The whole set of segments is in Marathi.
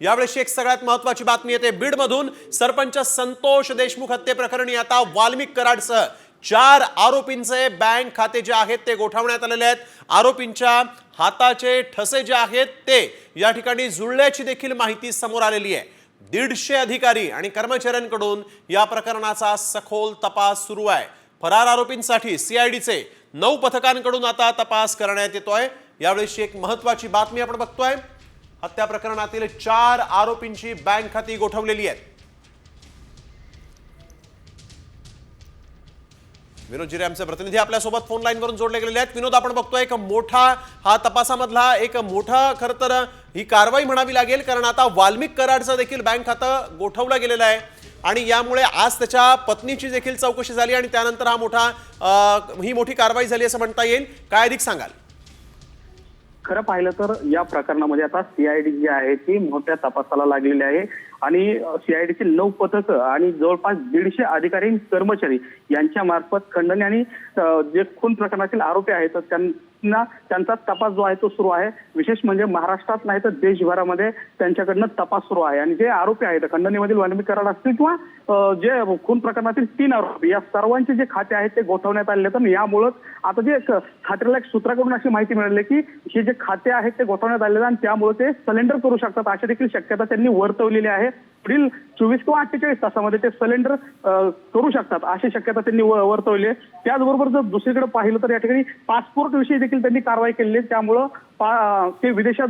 यावेळेची एक सगळ्यात महत्त्वाची बातमी येते बीडमधून। सरपंच संतोष देशमुख हत्येप्रकरणी आता वाल्मिक कराडसह 4 आरोपींचे बँक खाते जे आहेत ते गोठवण्यात आलेले आहेत। आरोपींच्या हाताचे ठसे जे आहेत ते या ठिकाणी जुळल्याची देखील माहिती समोर आलेली आहे। 150 अधिकारी आणि कर्मचाऱ्यांकडून या प्रकरणाचा सखोल तपास सुरू आहे। फरार आरोपींसाठी सीआयडीचे 9 पथकांकडून आता तपास करण्यात येतोय। यावेळेची एक महत्त्वाची बातमी आपण बघतोय। हत्या प्रकरणातील 4 आरोपींची बँक खाती गोठवलेली आहेत। विनोद जिरे आमचे प्रतिनिधी आपल्या सोबत फोन लाईन वरून जोडले गेलेले आहेत। विनोद, आपण बघतोय एक मोठा हा तपासामधला एक मोठा खरं तर ही कारवाई म्हणावी लागेल, कारण आता वाल्मिक कराडचं देखील बँक खातं गोठवलं गेलेलं आहे आणि यामुळे आज त्याच्या पत्नीची देखील चौकशी झाली आणि त्यानंतर ही मोठी कारवाई झाली असं म्हणता येईल। काय अधिक सांगाल? खरं पाहिलं तर या प्रकरणामध्ये आता सीआयडी जी आहे ती मोठ्या तपासाला लागलेली आहे आणि सीआयडीचे 9 पथक आणि जवळपास 150 अधिकारी कर्मचारी यांच्या मार्फत खंडणी आणि जे खून प्रकरणातील आरोपी आहेत त्यांचा तपास जो आहे तो सुरू आहे। विशेष म्हणजे महाराष्ट्रात नाही तर देशभरामध्ये त्यांच्याकडनं तपास सुरू आहे आणि जे आरोपी आहेत खंडणीमधील वाल्मिक कराड असतील किंवा जे खून प्रकरणातील 3 आरोपी या सर्वांचे जे खाते आहेत ते गोठवण्यात आले तर यामुळेच आता जे खात्याला एक सूत्राकडून अशी माहिती मिळाली की हे जे खाते आहेत ते गोठवण्यात आलेले आणि त्यामुळे ते सलेंडर करू शकतात अशी देखील शक्यता त्यांनी वर्तवलेली आहे। पुढील 24 किंवा 48 तासामध्ये ते सलेंडर करू शकतात अशी शक्यता त्यांनी वर्तवली आहे। त्याचबरोबर जर दुसरीकडे पाहिलं तर या ठिकाणी पासपोर्ट विषयी देखील त्यांनी कारवाई केलेली आहे, त्यामुळं ते विदेशात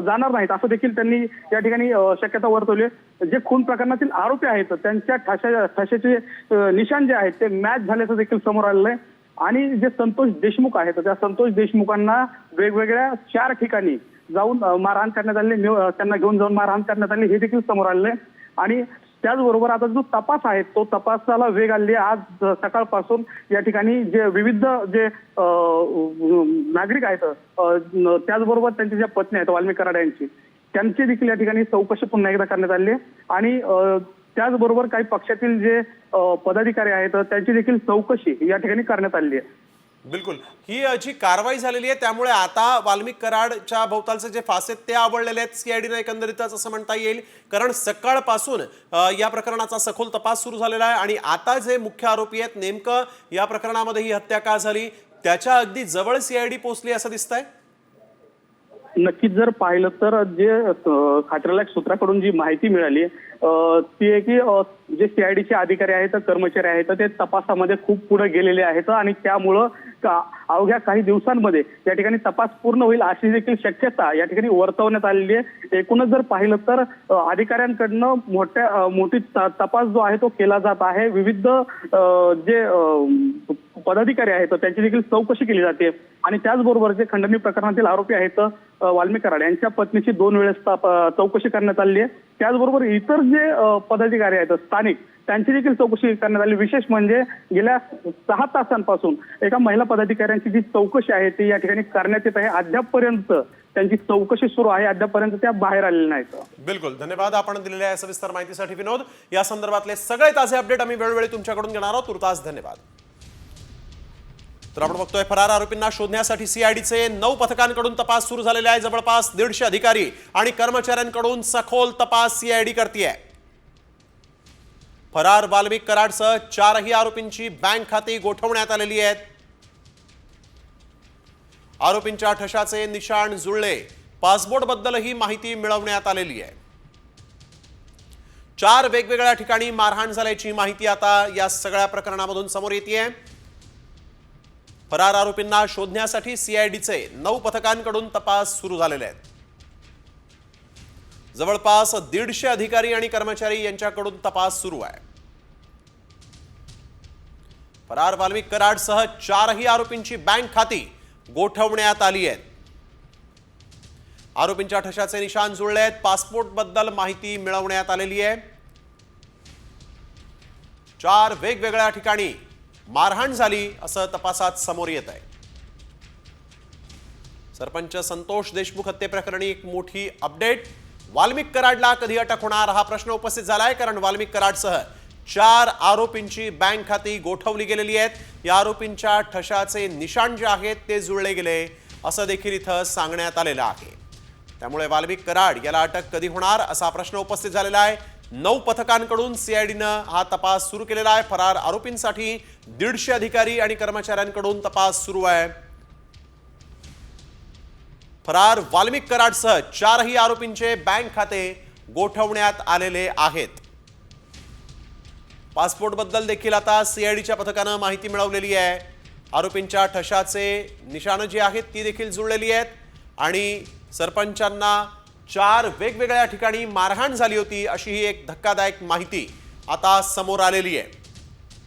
जाणार नाहीत असं देखील त्यांनी या ठिकाणी शक्यता वर्तवली आहे। जे खून प्रकरणातील आरोपी आहेत त्यांच्या ठशाचे निशाण जे आहेत ते मॅच झाल्याचं देखील समोर आलेलं आहे आणि जे संतोष देशमुख आहेत त्या संतोष देशमुखांना वेगवेगळ्या 4 ठिकाणी जाऊन मारहाण करण्यात आली, त्यांना घेऊन जाऊन मारहाण करण्यात आली हे देखील समोर आलेलं आहे। आणि त्याचबरोबर आता जो तपास आहे तो तपासाला वेग आले। आज सकाळपासून या ठिकाणी जे विविध जे नागरिक आहेत त्याचबरोबर त्यांच्या ज्या पत्नी आहेत वाल्मिक कराड यांची त्यांची देखील या ठिकाणी चौकशी पुन्हा एकदा करण्यात आली आणि त्याचबरोबर काही पक्षातील जे पदाधिकारी आहेत त्यांची देखील चौकशी या ठिकाणी करण्यात आली आहे। बिलकुल, ही जी कारवाई झालेली आहे त्यामुळे आता वाल्मिक कराडच्या भोवतालचे जे फासे ते आवळलेले आहेत सीआयडीने एकंदरीतच असं म्हणता येईल, कारण सकाळपासून या प्रकरणाचा सखोल तपास सुरू झालेला आहे आणि आता जे मुख्य आरोपी आहेत नेमकं या प्रकरणामध्ये ही हत्या का झाली त्याच्या अगदी जवळ सीआयडी पोहोचली असं दिसतंय। नक्कीच जर पाहिलं तर जे खात्याला सूत्राकडून जी माहिती मिळाली ती आहे की जे सीआयडीचे अधिकारी आहेत कर्मचारी आहेत ते तपासामध्ये खूप पुढे गेलेले आहेत आणि त्यामुळं अवघ्या काही दिवसांमध्ये या ठिकाणी तपास पूर्ण होईल अशी देखील शक्यता या ठिकाणी वर्तवण्यात आलेली आहे। एकूणच जर पाहिलं तर अधिकाऱ्यांकडनं मोठी तपास जो आहे तो केला जात आहे। विविध जे पदाधिकारी आहेत त्यांची देखील चौकशी केली जाते आणि त्याचबरोबर जे खंडणी प्रकरणातील आरोपी आहेत वाल्मिक कराड यांच्या पत्नीची 2 वेळेस चौकशी करण्यात आली आहे। त्याचबरोबर इतर जे पदाधिकारी आहेत स्थानिक त्यांची देखील चौकशी करण्यात आली। विशेष म्हणजे गेल्या 6 तासांपासून एका महिला पदाधिकाऱ्यांची जी चौकशी आहे ती या ठिकाणी करण्यात येत आहे। अद्यापपर्यंत त्यांची चौकशी सुरू आहे, अद्यापपर्यंत त्या बाहेर आलेल्या नाहीत। बिलकुल, धन्यवाद आपण दिलेल्या सविस्तर माहितीसाठी विनोद। या संदर्भातले सगळे ताजे अपडेट आम्ही वेळोवेळी तुमच्याकडून घेणार आहोत। तुर्तास धन्यवाद। तर आपण बघतोय फरार आरोपींना शोधण्यासाठी सीआयडीचे 9 पथकांकडून तपास सुरू झालेला आहे। जवळपास 150 अधिकारी आणि कर्मचाऱ्यांकडून सखोल तपास सीआयडी करतेय। फरार वाल्मिक कराडसह 4ही आरोपींची बँक खाती गोठवण्यात आलेली आहेत। आरोपींच्या ठशाचे निशाण जुळले, पासपोर्ट बद्दलही माहिती मिळवण्यात आलेली आहे। 4 वेगवेगळ्या ठिकाणी मारहाण झाल्याची माहिती आता या सगळ्या प्रकरणामधून समोर येतेय। फरार आरोपींना शोधण्यासाठी सीआयडीचे 9 पथकांकडून तपास सुरू झालेले आहेत। जवळपास 150 अधिकारी आणि कर्मचारी यांच्याकडून तपास सुरू आहे। फरार वाल्मिक कराडसह 4ही आरोपींची बँक खाती गोठवण्यात आली आहेत। आरोपींच्या ठशाचे निशाण जुळले आहेत, पासपोर्ट बद्दल माहिती मिळवण्यात आलेली आहे। 4 वेगवेगळ्या ठिकाणी मारहाण झाली असं तपासात समोर येत आहे। सरपंच संतोष देशमुख हत्येप्रकरणी एक मोठी अपडेट। वाल्मिक कराडला कधी अटक होणार हा प्रश्न उपस्थित झालाय, कारण वाल्मिक कराडसह 4 आरोपींची बँक खाती गोठवली गेलेली आहेत। या आरोपींच्या ठशाचे निशाण जे आहेत ते जुळले गेले असं देखील इथं सांगण्यात आलेलं आहे। त्यामुळे वाल्मिक कराड याला अटक कधी होणार असा प्रश्न उपस्थित झालेला आहे। 9 पथकांकडून सीआयडीनं हा तपास सुरू केलेला आहे। फरार आरोपींसाठी 150 अधिकारी आणि कर्मचाऱ्यांकडून तपास सुरू आहे। फरार वाल्मिक कराडसह 4ही आरोपींचे बँक खाते गोठवण्यात आलेले आहेत। पासपोर्ट बद्दल देखील आता सीआयडीच्या पथकानं माहिती मिळवलेली आहे। आरोपींच्या ठशाचे निशाणं जी आहेत ती देखील जुळलेली आहेत आणि सरपंचांना 4 वेगवेगळ्या ठिकाणी मारहाण झाली होती अशी ही एक धक्कादायक माहिती आता समोर आलेली आहे।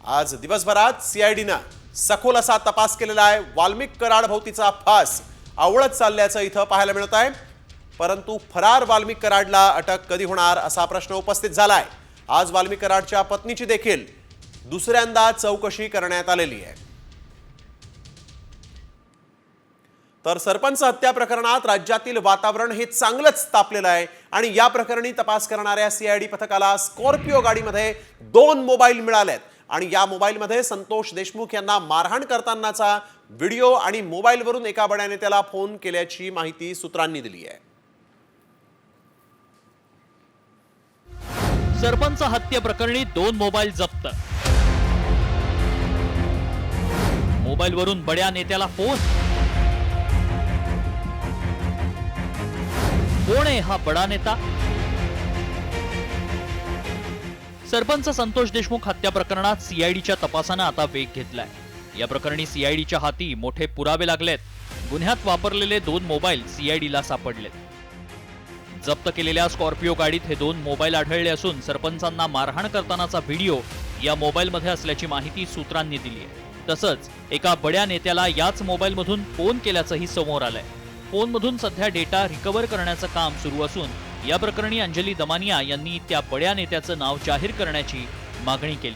आज दिवसभरात सीआयडीनं सखोल असा तपास केलेला आहे। वाल्मिक कराड भोवतीचा फास आवळत चालल्याचं इथं पाहायला मिळत आहे, परंतु फरार वाल्मिक कराडला अटक कधी होणार असा प्रश्न उपस्थित झालाय। आज वाल्मिक कराडच्या पत्नीची देखील दुसऱ्यांदा चौकशी करण्यात आलेली आहे। तर सरपंच हत्या प्रकरणात राज्यातील वातावरण हे चांगलंच तापलेलं आहे आणि या प्रकरणी तपास करणाऱ्या सीआयडी पथकाला स्कॉर्पिओ गाडीमध्ये 2 मोबाईल मिळालेत आणि या मोबाईलमध्ये संतोष देशमुख यांना मारहाण करतानाचा व्हिडिओ आणि मोबाईलवरून एका बड्या नेत्याला फोन केल्याची माहिती सूत्रांनी दिली आहे। सरपंच हत्या प्रकरणी 2 मोबाईल जप्त, मोबाईलवरून बड्या नेत्याला फोन। कोण आहे हा बडा नेता? सरपंच संतोष देशमुख हत्या प्रकरणात सीआयडीच्या तपासानं आता वेग घेतलाय। या प्रकरणी सीआयडीच्या हाती मोठे पुरावे लागलेत। गुन्ह्यात वापरलेले 2 मोबाईल सीआयडीला सापडलेत। जप्त केलेल्या स्कॉर्पिओ गाडीत हे 2 मोबाईल आढळले असून सरपंचांना मारहाण करतानाचा व्हिडिओ या मोबाईलमध्ये असल्याची माहिती सूत्रांनी दिली आहे। तसंच एका बड्या नेत्याला याच मोबाईलमधून फोन केल्याचंही समोर आलंय। फोनमधून सध्या डेटा रिकव्हर करण्याचं काम सुरू असून या प्रकरणी अंजली दमानिया यांनी त्या बड्या नेत्याचं नाव जाहीर करण्याची मागणी केली।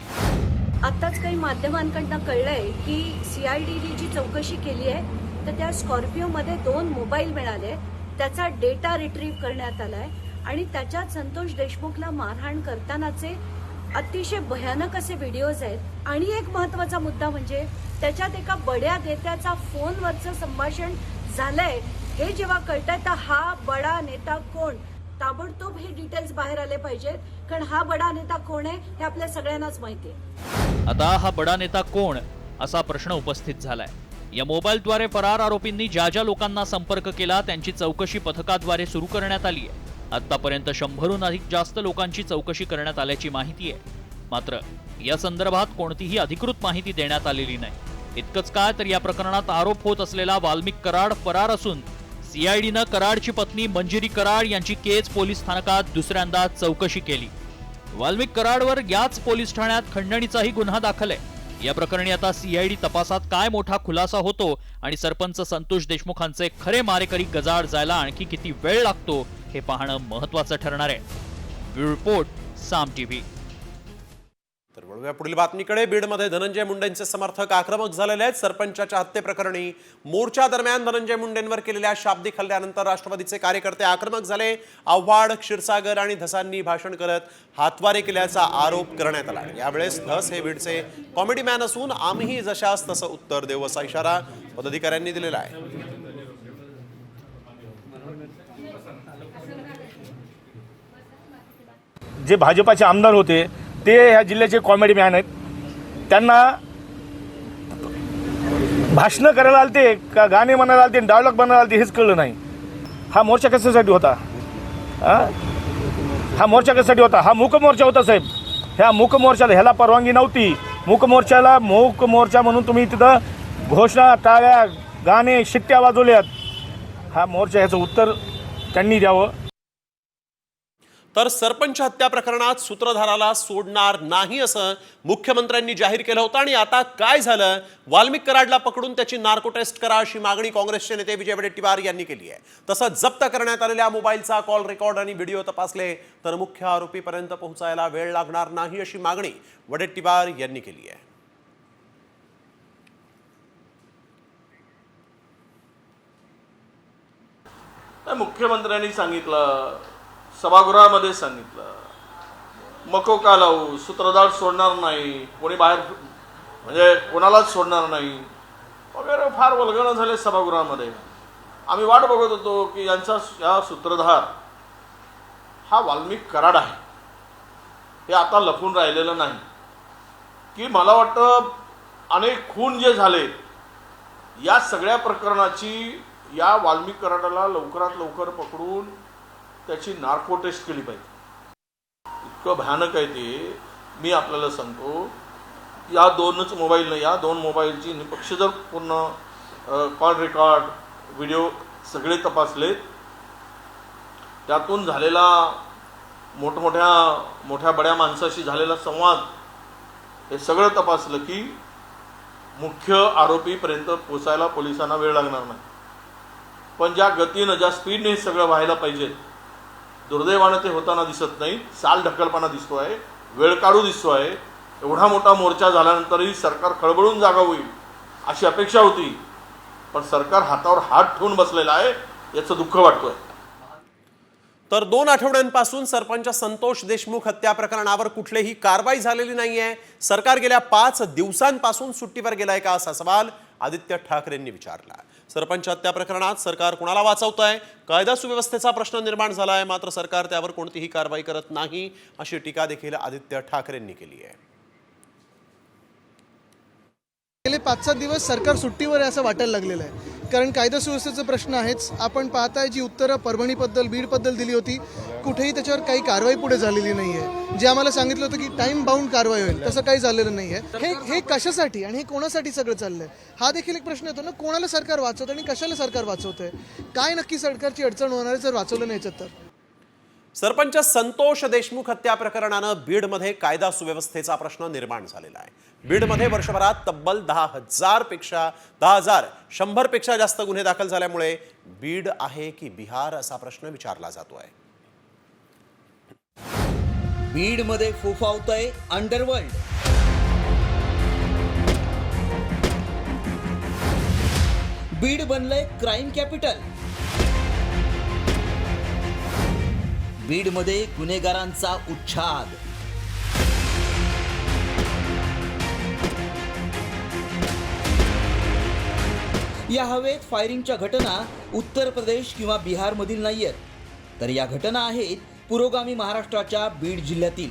आताच काही माध्यमांकडून कळलंय की सीआयडीने जी चौकशी केली आहे तर त्या स्कॉर्पिओमध्ये 2 मोबाईल मिळाले, त्याचा डेटा रिट्रीव्ह करण्यात आलाय आणि त्याच्यात संतोष देशमुखला मारहाण करतानाचे अतिशय भयानक असे व्हिडिओज आहेत। आणि एक महत्त्वाचा मुद्दा म्हणजे त्याच्यात एका बड्या नेत्याचा फोनवरचं संभाषण झालंय। हे जेव्हा कळतंय तर हा बडा नेता कोण, ताबडतोब हे डिटेल्स बाहेर आले पाहिजेत, कारण हा बडा नेता कोण आहे हे आपल्या सगळ्यांनाच माहिती आहे। आता हा बडा नेता कोण असा प्रश्न उपस्थित झालाय। या मोबाईलद्वारे फरार आरोपींनी ज्या ज्या लोकांना संपर्क केला त्यांची चौकशी पथकाद्वारे सुरू करण्यात आली आहे। आतापर्यंत 100हून अधिक जास्त लोकांची चौकशी करण्यात आल्याची माहिती आहे। मात्र या संदर्भात कोणतीही अधिकृत माहिती देण्यात आलेली नाही। इतकंच काय तर या प्रकरणात आरोप होत असलेला वाल्मिक कराड फरार असून सीआयडीनं कराडची पत्नी मंजिरी कराड यांची केज पोलीस स्थानकात दुसऱ्यांदा चौकशी केली। वाल्मिक कराडवर याच पोलीस ठाण्यात खंडणीचाही गुन्हा दाखल आहे। या प्रकरणी आता सीआयडी तपासात काय मोठा खुलासा होतो आणि सरपंच संतोष देशमुखांचे खरे मारेकरी गजाआड जायला आणखी किती वेळ लागतो हे पाहणं महत्त्वाचं ठरणार आहे। ब्युरो रिपोर्ट, साम टीव्ही। तर वळूया पुढील बातमीकडे। बीडमध्ये धनंजय मुंडेंचे समर्थक आक्रमक झालेले आहेत। सरपंचाच्या हत्येप्रकरणी मोर्चा दरम्यान धनंजय मुंडेंवर केलेल्या शाब्दिक हल्ल्यानंतर राष्ट्रवादीचे कार्यकर्ते आक्रमक झाले। आव्हाड, क्षीरसागर आणि धसांनी भाषण करत हातवारे केल्याचा आरोप करण्यात आला। यावेळेस धस हे बीडचे कॉमेडी मॅन असून आम्ही जशास तसं उत्तर देऊ असा इशारा पदाधिकाऱ्यांनी दिलेला आहे। जे भाजपाचे आमदार होते ते ह्या जिल्ह्याचे कॉमेडी मॅन आहेत। त्यांना भाषणं करायला आलते का गाणे म्हणायला आलते, डायलॉग बनायला आलते हेच कळलं नाही। हा मोर्चा कशासाठी होता? हा मोर्चा कशासाठी होता? हा मूक मोर्चा होता साहेब। ह्या मूक मोर्चाला ह्याला परवानगी नव्हती। मूक मोर्चा म्हणून तुम्ही तिथं घोषणा, टाळ्या, गाणे, शिट्ट्या वाजवल्यात। हा मोर्चा ह्याचं उत्तर त्यांनी द्यावं। तर सरपंच हत्या प्रकरणात सूत्रधाराला सोडणार नाही असं मुख्यमंत्र्यांनी जाहीर केलं होतं आणि आता काय झालं? वाल्मिक कराडला पकडून त्याची नार्को टेस्ट करा अशी मागणी काँग्रेसचे नेते विजय वडेट्टीवार यांनी केली आहे। तसंच जप्त करण्यात आलेल्या मोबाईलचा कॉल रेकॉर्ड आणि व्हिडिओ तपासले तर मुख्य आरोपीपर्यंत पोहोचायला वेळ लागणार नाही अशी मागणी वडेट्टीवार यांनी केली आहे। मुख्यमंत्र्यांनी सांगितलं, सभागृहामध्ये सांगितलं, मकोका लावू, सूत्रधार सोडणार नाही, कोणी बाहेर म्हणजे कोणालाच सोडणार नाही वगैरे फार वल्गना झाले सभागृहामध्ये। आम्ही वाट बघत होतो की या सूत्रधार हा वाल्मिक कराड आहे, हे आता लपून राहिलेलं नाही. की मला वाटतं अनेक खून जे झाले या सगळ्या प्रकरणाची या वाल्मिक कराडाला लवकरात लवकर पकडून त्याची नार्को टेस्ट केली पाहिजे. इतकं भयानक आहे ते. मी आपल्याला सांगतो, या दोन मोबाईलची निपक्ष जर पूर्ण कॉल रेकॉर्ड व्हिडिओ सगळे तपासले, त्यातून झालेला मोठ्या बड्या माणसाशी झालेला संवाद हे सगळं तपासलं की मुख्य आरोपीपर्यंत पोचायला पोलिसांना वेळ लागणार नाही. पण ज्या गतीनं, ज्या स्पीडने हे सगळं व्हायला पाहिजे, दुर्दैवानं ते होताना दिसत नाही. साल ढकलपणा दिसतोय, वेळ काढू दिसतोय. एवढा मोठा मोर्चा झाल्यानंतरही सरकार खळबळून जागा होईल अशी अपेक्षा होती, पण सरकार हातावर हात ठेवून बसलेला आहे, याचं दुःख वाटतोय. तर 2 आठवड्यांपासून सरपंच संतोष देशमुख हत्या प्रकरणावर कुठलीही कारवाई झालेली नाहीये. सरकार गेल्या 5 दिवसांपासून सुट्टीवर गेलाय का, असा सवाल आदित्य ठाकरेंनी विचारला. सरपंच हत्या प्रकरणात सरकार कुणाला वाचवतंय, कायदा सुव्यवस्थेचा प्रश्न निर्माण झालाय, मात्र सरकार त्यावर कोणतीही कारवाई करत नाही, अशी टीका देखील आदित्य ठाकरेंनी केली आहे. गेले 5-7 दिवस सरकार सुट्टीवर आहे असं वाटायला लागलेलं आहे. कारण कायदा सुव्यवस्थेचा प्रश्न आहेच. आपण पाहताय जी उत्तरं परभणीबद्दल, बीडबद्दल दिली होती, कुठेही त्याच्यावर काही कारवाई पुढे झालेली नाही आहे. जे आम्हाला सांगितलं होतं की टाईम बाउंड कारवाई होईल, तसं काही झालेलं नाही आहे. हे कशासाठी आणि हे कोणासाठी सगळं चाललंय, हा देखील एक प्रश्न येतो ना. कोणाला सरकार वाचवतं आणि कशाला सरकार वाचवतंय, काय नक्की सरकारची अडचण होणार आहे जर वाचवलं नाही तर. सरपंच संतोष देशमुख हत्या प्रकरणानं बीडमध्ये कायदा सुव्यवस्थेचा प्रश्न निर्माण झालेला आहे. बीडमध्ये वर्षभरात तब्बल 1,100 पेक्षा जास्त गुन्हे दाखल झाल्यामुळे बीड आहे की बिहार असा प्रश्न विचारला जातोय. बीडमध्ये फोफावतंय अंडरवर्ल्ड. बीड बनलंय क्राईम कॅपिटल. बीडमध्ये गुन्हेगारांचा उच्छाद. या हवेत फायरिंगच्या घटना उत्तर प्रदेश किंवा बिहारमधील नाहीयेत, तर या घटना आहेत पुरोगामी महाराष्ट्राच्या बीड जिल्ह्यातील.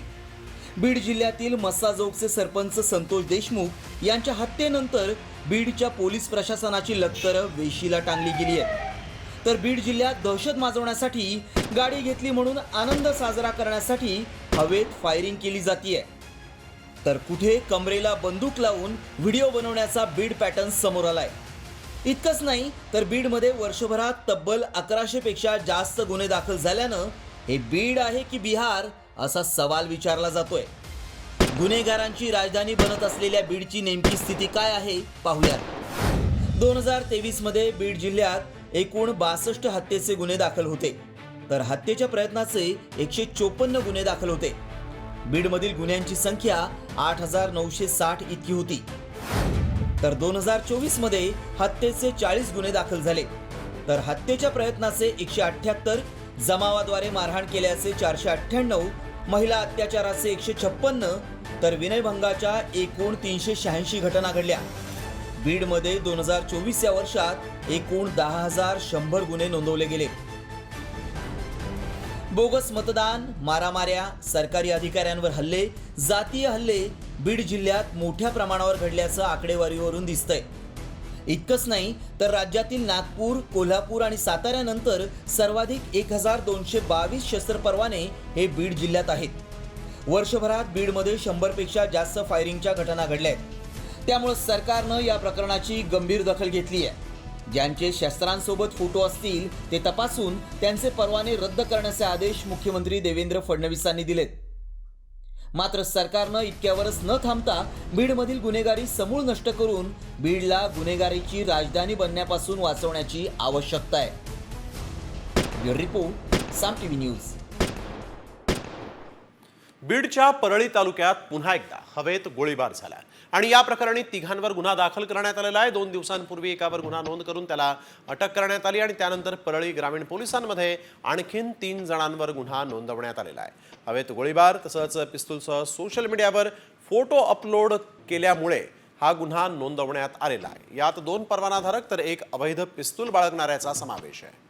बीड जिल्ह्यातील मस्साजोगचे सरपंच संतोष देशमुख यांच्या हत्येनंतर बीडच्या पोलीस प्रशासनाची लक्तरं वेशीला टांगली गेली आहे. तर बीड जिल्ह्यात दहशत माजवण्यासाठी गाडी घेतली म्हणून आनंद साजरा करण्यासाठी हवेत फायरिंग केली जातीये. तर कुठे कमरेला बंदूक लावून व्हिडिओ बनवण्याचा बीड पॅटर्न समोर आलाय. इतकंच नाही तर बीडमध्ये वर्षभरात तब्बल 1100 पेक्षा जास्त गुन्हे दाखल झाल्यानं हे बीड आहे की बिहार असा सवाल विचारला जातोय. गुन्हेगारांची राजधानी बनत असलेल्या बीडची नेमकी स्थिती काय आहे पाहूयात. 2023 मध्ये बीड जिल्ह्यात एकूण 62 हत्येचे गुन्हे दाखल होते, तर हत्येच्या प्रयत्नाचे 154 गुन्हे दाखल होते. बीडमधील गुन्ह्यांची संख्या 8,960 इतकी होती. तर 2024 मध्ये हत्येचे 40 गुन्हे दाखल झाले, तर हत्येच्या प्रयत्नाचे 178, जमावाद्वारे मारहाण केल्याचे 498, महिला अत्याचाराचे 156, तर विनयभंगाच्या एकूण 386 घटना घडल्या. बीडमध्ये 2024 या वर्षात एकूण 10,100 गुन्हे नोंदवले गेले. बोगस मतदान, मारामाऱ्या, सरकारी अधिकाऱ्यांवर हल्ले, जातीय हल्ले बीड जिल्ह्यात मोठ्या प्रमाणावर घडल्याचं आकडेवारीवरून दिसतंय. इतकंच नाही तर राज्यातील नागपूर, कोल्हापूर आणि साताऱ्यानंतर सर्वाधिक 1,222 शस्त्र परवाने हे बीड जिल्ह्यात आहेत. वर्षभरात बीडमध्ये 100 पेक्षा जास्त फायरिंगच्या घटना घडल्या आहेत. त्यामुळे सरकारनं या प्रकरणाची गंभीर दखल घेतली आहे. ज्यांचे शस्त्रांसोबत फोटो असतील ते तपासून त्यांचे परवाने रद्द करण्याचे आदेश मुख्यमंत्री देवेंद्र फडणवीसांनी दिलेत. मात्र सरकारनं इतक्यावरच न थांबता बीडमधील गुन्हेगारी समूळ नष्ट करून बीडला गुन्हेगारीची राजधानी बनण्यापासून वाचवण्याची आवश्यकता आहे. ब्युरो रिपोर्ट, साम टीव्ही न्यूज. बीडच्या परळी तालुक्यात पुन्हा एकदा हवेत गोळीबार झाला आणि या प्रकरणी 3 गुन्हा दाखल करण्यात आलेला आहे. 2 दिवसांपूर्वी एकावर गुन्हा नोंद करून त्याला अटक करण्यात आली आणि त्यानंतर परळी ग्रामीण पोलिसांमध्ये आणखीन 3 जणांवर गुन्हा नोंदवण्यात आलेला आहे. हवेत गोळीबार तसंच पिस्तूलसह सोशल मीडियावर फोटो अपलोड केल्यामुळे हा गुन्हा नोंदवण्यात आलेला आहे। यात 2 परवानाधारक तर 1 अवैध पिस्तूल बाळगणाऱ्याचा समावेश आहे।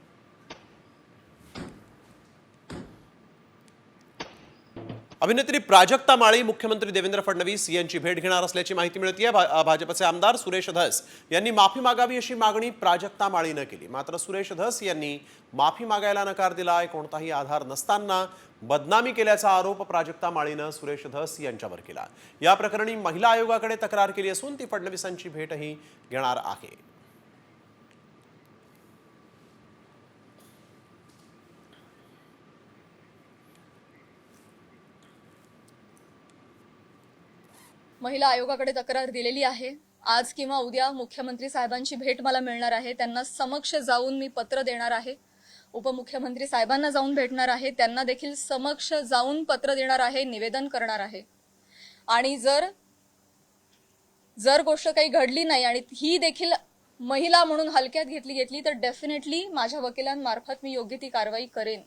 अभिनेत्री प्राजक्ता माळी मुख्यमंत्री देवेंद्र फडणवीस यांची भेट घेणार असल्याची माहिती मिळते। भाजपचे आमदार सुरेश धस यांनी माफी मागावी अशी मागणी प्राजक्ता माळीनं केली, मात्र सुरेश धस यांनी माफी मागायला नकार दिलाय। कोणताही आधार नसताना बदनामी केल्याचा आरोप प्राजक्ता माळीनं सुरेश धस यांच्यावर केला। या प्रकरणी महिला आयोगाकडे तक्रार केली असून ती फडणवीसांची भेटही घेणार आहे। महिला आयोगाकडे तक्रार दिलेली आहे। आज किंवा उद्या मुख्यमंत्री साहेबांची भेट मला मिळणार आहे। त्यांना समक्ष जाऊन मी पत्र देणार आहे। उपमुख्यमंत्री साहेबांना जाऊन भेटणार आहे, त्यांना देखील समक्ष जाऊन पत्र देणार आहे, निवेदन करणार आहे। आणि जर गोष्ट काही घडली नाही आणि ही देखील महिला म्हणून हलक्यात घेतली तर डेफिनेटली माझ्या वकिलांमार्फत मी योग्य ती कारवाई करेन।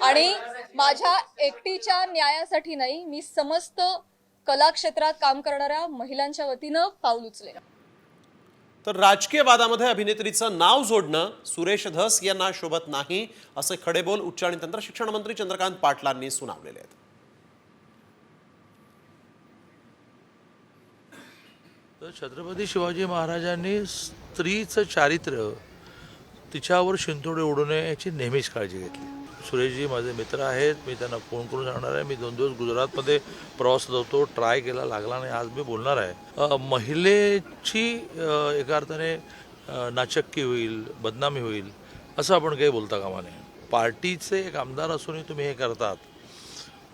आणि माझ्या एकटीच्या न्यायासाठी नाही, मी समस्त कला क्षेत्रात काम करणाऱ्या महिलांच्या वतीनं पाऊल उचलेन। तर राजकीय वादामध्ये अभिनेत्रीचं नाव जोडणं सुरेश धस यांना शोभत नाही, असे खडेबोल उच्च आणि तंत्र शिक्षण मंत्री चंद्रकांत पाटलांनी सुनावलेले आहेत। तर छत्रपती शिवाजी महाराजांनी स्त्रीचं चारित्र्य तिच्यावर शिंतोडे उडू नये याची नेहमीच काळजी घेतली। सुरेशजी माझे मित्र आहेत, मी त्यांना फोन करून सांगणार आहे। मी 2 दिवस गुजरातमध्ये प्रवास होतो, ट्राय केला, लागला नाही, आज मी बोलणार आहे। महिलेची एका अर्थाने नाचक्की होईल, बदनामी होईल असं आपण काही बोलता कामा नये। पार्टीचे एक आमदार असूनही तुम्ही हे करतात,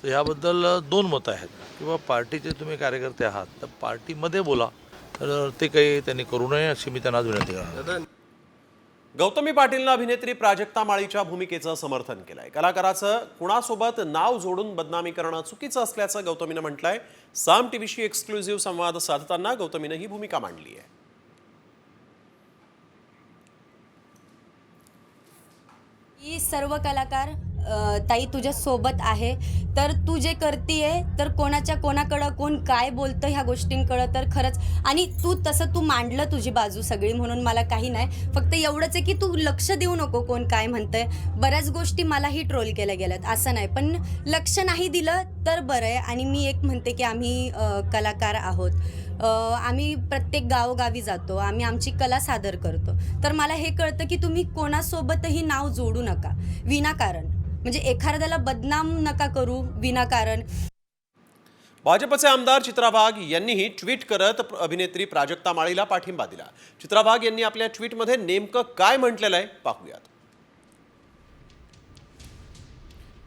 तर ह्याबद्दल 2 मतं आहेत। किंवा पार्टीचे तुम्ही कार्यकर्ते आहात तर पार्टीमध्ये बोला, तर ते काही त्यांनी करू नये अशी मी त्यांना विनंती करणार। गौतमी पाटीलनं अभिनेत्री प्राजक्ता माळीच्या भूमिकेचं समर्थन केलंय। कलाकाराचं कुणासोबत नाव जोडून बदनामी करणं चुकीचं असल्याचं गौतमीनं म्हटलंय। साम टीव्हीशी एक्सक्लुझिव्ह संवाद साधताना गौतमीनं ही भूमिका मांडली आहे। ही सर्व कलाकार ताई तुझ्या सोबत आहे, तर तू जे करतीये तर कोणाकडं कोण काय बोलतं ह्या गोष्टींकडं तर खरंच, आणि तू मांडलं तुझी बाजू सगळी, म्हणून मला काही नाही, फक्त एवढंच आहे की तू लक्ष देऊ नको कोण काय म्हणतंय। बऱ्याच गोष्टी मलाही ट्रोल केल्या गेल्यात, असं नाही, पण लक्ष नाही दिलं तर बरं आहे। आणि मी एक म्हणते की आम्ही कलाकार आहोत, आम्ही प्रत्येक गावोगावी जातो, आम्ही आमची कला सादर करतो, तर मला हे कळतं की तुम्ही कोणासोबतही नाव जोडू नका विनाकारण, म्हणजे एखाद्याला बदनाम नका करू विनाकारण। भाजपचे आमदार चित्रा वाघ यांनीही ट्विट करत अभिनेत्री प्राजक्ता माळीला पाठिंबा दिला। चित्रा वाघ यांनी आपल्या ट्विटमध्ये नेमकं काय म्हटलेलं आहे पाहूयात।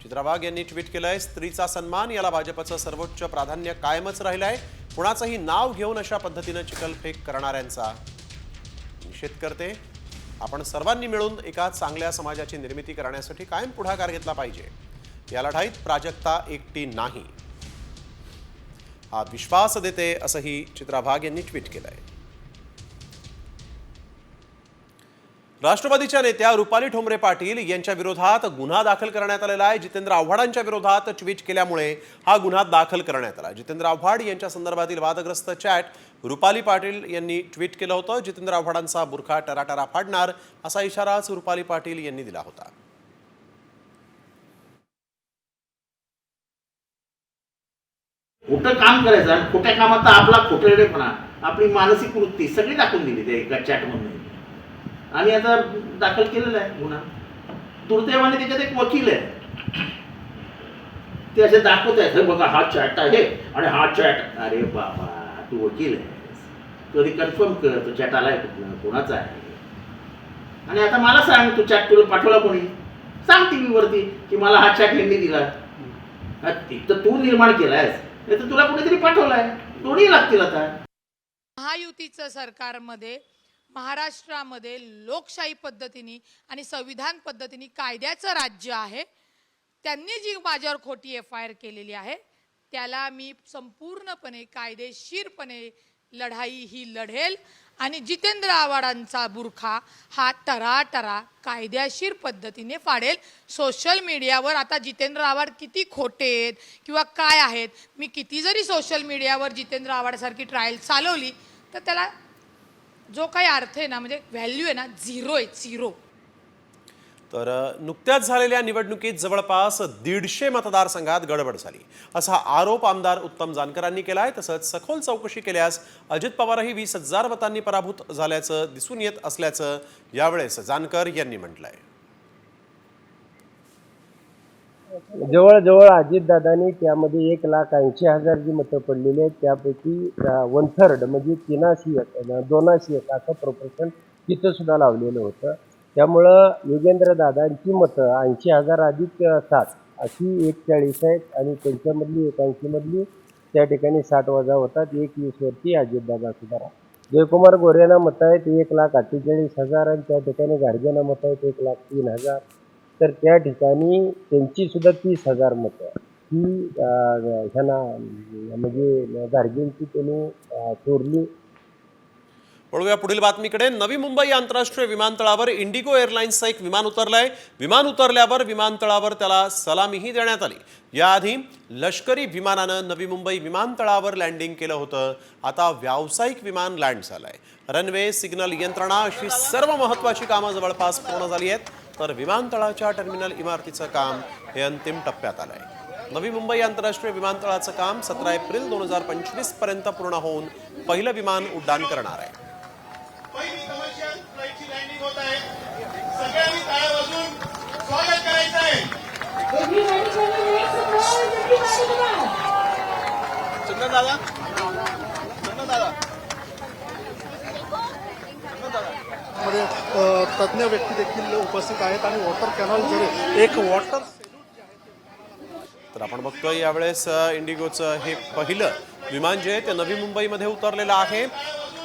चित्रा वाघ यांनी ट्विट केलंय, स्त्रीचा सन्मान याला भाजपचं सर्वोच्च प्राधान्य कायमच राहिलंय। कुणाचंही नाव घेऊन अशा पद्धतीनं चिखलफेक करणाऱ्यांचा निषेध करते। आपण सर्वांनी मिळून एका चांगल्या समाजाची निर्मिती करण्यासाठी कायम पुढाकार घेतला पाहिजे। या लढाईत प्राजक्ता एकटी नाही हा विश्वास देते, असंही चित्रा वाघ यांनी ट्विट केलंय। राष्ट्रवादीच्या नेत्या रुपाली ठोंबरे पाटील यांच्या विरोधात गुन्हा दाखल करण्यात आलेला आहे। जितेंद्र आव्हाडांच्या विरोधात ट्विट केल्यामुळे हा गुन्हा दाखल करण्यात आला। जितेंद्र आव्हाड यांच्या संदर्भातील वादग्रस्त चॅट रुपाली पाटील यांनी ट्विट केलं होतं। जितेंद्र आव्हाडांचा बुरखा टराटरा फाडणार असा इशाराच रुपाली पाटील यांनी दिला होता। खोटं काम करायचं आणि खोट्या कामात आपला खोटरडेपणा, आपली मानसिक वृत्ती सगळी दाखवून दिली त्या एका चॅटमधून, आणि आता दाखल केलेला आहे गुन्हा। दुर्दैवाने त्याच्यात एक वकील आहे, ते असे दाखवत आहेत, बघा हा चॅट आहे आणि हा चॅट, अरे बाबा तू वकील आहेस, कधी कन्फर्म कर तो चॅट आलाय कुठला, कोणाचा आहे, आणि आता मला सांग तू चॅट तुला पाठवला कोणी, सांग टीव्हीवरती की मला हा चॅट यांनी दिला। तर तू निर्माण केलायस, नाही तर तुला कोणीतरी पाठवलाय, दोन्ही लागतील। आता महायुतीचं सरकारमध्ये महाराष्ट्रामध्ये लोकशाही पद्धतीने आणि संविधान पद्धतीने कायद्याचं राज्य आहे। त्यांनी जी माझ्यावर खोटी FIR केलेली आहे त्याला मी संपूर्णपणे कायदेशीरपणे लढाई ही लढेल, आणि जितेंद्र आव्हाडांचा बुरखा हा टराटरा कायदेशीर पद्धतीने फाडेल। सोशल मीडियावर आता जितेंद्र आव्हाड किती खोटे आहेत किंवा काय आहेत, मी किती जरी सोशल मीडियावर जितेंद्र आव्हाडसारखी ट्रायल चालवली तर त्याला जो काही अर्थ आहे ना, म्हणजे व्हॅल्यू आहे ना, झिरो आहे, झिरो. तर नुकत्याच झालेल्या निवडणुकीत जवळपास 150 मतदारसंघात गडबड झाली असा आरोप आमदार उत्तम जानकरांनी केलाय. तसंच सखोल चौकशी केल्यास अजित पवारही 20,000 मतांनी पराभूत झाल्याचं दिसून येत असल्याचं यावेळेस जानकर यांनी म्हटलंय. जवळजवळ अजितदादांनी त्यामध्ये 1,80,000 जी मतं पडलेली आहेत त्यापैकी 1/3 म्हणजे 82% असं प्रोपोर्शन तिथं सुद्धा लावलेलं होतं. त्यामुळं योगेंद्रदादांची मतं 80,000 अधिक 7 अशी 41 आहेत आणि त्यांच्यामधली 81 मधली त्या ठिकाणी 60 वजा होतात. 21 वरती अजितदादा सुद्धा. जयकुमार गोरेंना मतं आहेत 1,48,000 आणि त्या ठिकाणी गाडगेंना मतं आहेत 1,03,000. तर त्या ठिकाणी त्यांची सुद्धा 30,000 मतं ही ह्यांना म्हणजे गाडगेंची त्यांनी चोरली. वळूया पुढील बातमीकडे. नवी मुंबई आंतरराष्ट्रीय विमानतळावर इंडिगो एअरलाइन्सचं एक विमान उतरलंय. विमान उतरल्यावर विमानतळावर त्याला सलामीही देण्यात आली. याआधी लष्करी विमानानं नवी मुंबई विमानतळावर लँडिंग केलं होतं. आता व्यावसायिक विमान लँड झालंय. रनवे, सिग्नल यंत्रणा अशी सर्व महत्त्वाची कामं जवळपास पूर्ण झाली आहेत. तर विमानतळाच्या टर्मिनल इमारतीचं काम हे अंतिम टप्प्यात आलंय. नवी मुंबई आंतरराष्ट्रीय विमानतळाचं काम 17 एप्रिल 2025 पर्यंत पूर्ण होऊन पहिलं विमान उड्डाण करणार आहे. पहिली कमर्शियल फ्लाईटची लँडिंग होत आहे. सगळ्यांनी टाळ्या वाजवून स्वागत करायचं आहे. चंदन दादा, मध्ये तज्ज्ञ व्यक्ती देखील उपस्थित आहेत आणि वॉटर कॅनॉल जरी एक वॉटर. तर आपण बघतोय यावेळेस इंडिगोचं हे पहिलं विमान जे आहे ते नवी मुंबईमध्ये उतरलेलं आहे.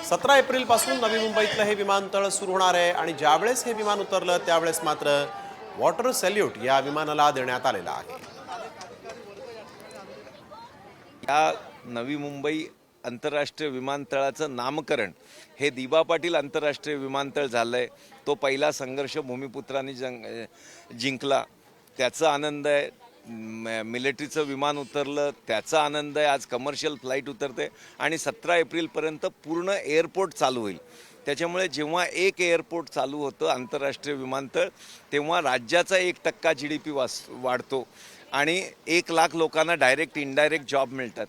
17 एप्रिल पासून नवी मुंबईतलं हे विमानतळ सुरू होणार आहे आणि ज्यावेळेस हे विमान उतरलं त्यावेळेस मात्र वॉटर सॅल्यूट या विमानाला देण्यात आलेला आहे. या नवी मुंबई आंतरराष्ट्रीय विमानतळाचं नामकरण हे दिबा पाटील आंतरराष्ट्रीय विमानतळ झालं आहे. तो पहिला संघर्ष भूमिपुत्रांनी जिंकला, त्याचा आनंद आहे. मिलिटरीचं विमान उतरलं त्याचा आनंद आहे. आज कमर्शियल फ्लाईट उतरते आणि 17 एप्रिलपर्यंत पूर्ण एअरपोर्ट चालू होईल. त्याच्यामुळे जेव्हा एक एअरपोर्ट चालू होतं आंतरराष्ट्रीय विमानतळ तेव्हा राज्याचा 1% GDP वाढतो आणि 1 लाख लोकांना डायरेक्ट इनडायरेक्ट जॉब मिळतात.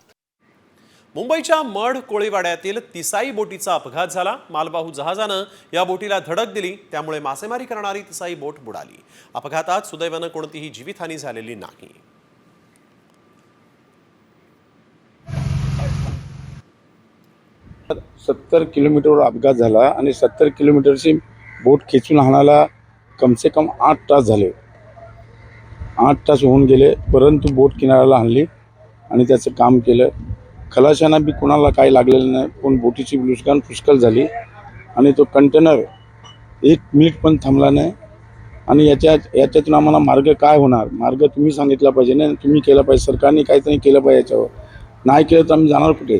मुंबईच्या मढ कोळीवाड्यातील तिसाई बोटीचा अपघात झाला. मालवाहू जहाजानं या बोटीला धडक दिली, त्यामुळे मासेमारी करणारी तिसाई बोट बुडाली. अपघातात सुदैवानं कोणतीही जीवितहानी झालेली नाही. तर 70 किलोमीटरवर अपघात झाला आणि 70 किलोमीटरची बोट खेचून आणायला कमसे कम 8 तास झाले. 8 तास होऊन गेले, परंतु बोट किनाऱ्याला आणली आणि त्याचं काम केलं. खलाशांना बी कोणाला काय लागलेलं नाही, पण बोटीची नुकसान पुष्कळ झाली आणि तो कंटेनर 1 मिनिट पण थांबला नाही. आणि याच्यातून आम्हाला मार्ग काय होणार, मार्ग तुम्ही सांगितला पाहिजे ना, तुम्ही केला पाहिजे, सरकारने काहीतरी केलं पाहिजे. याच्यावर नाही केलं तर आम्ही जाणार कुठे.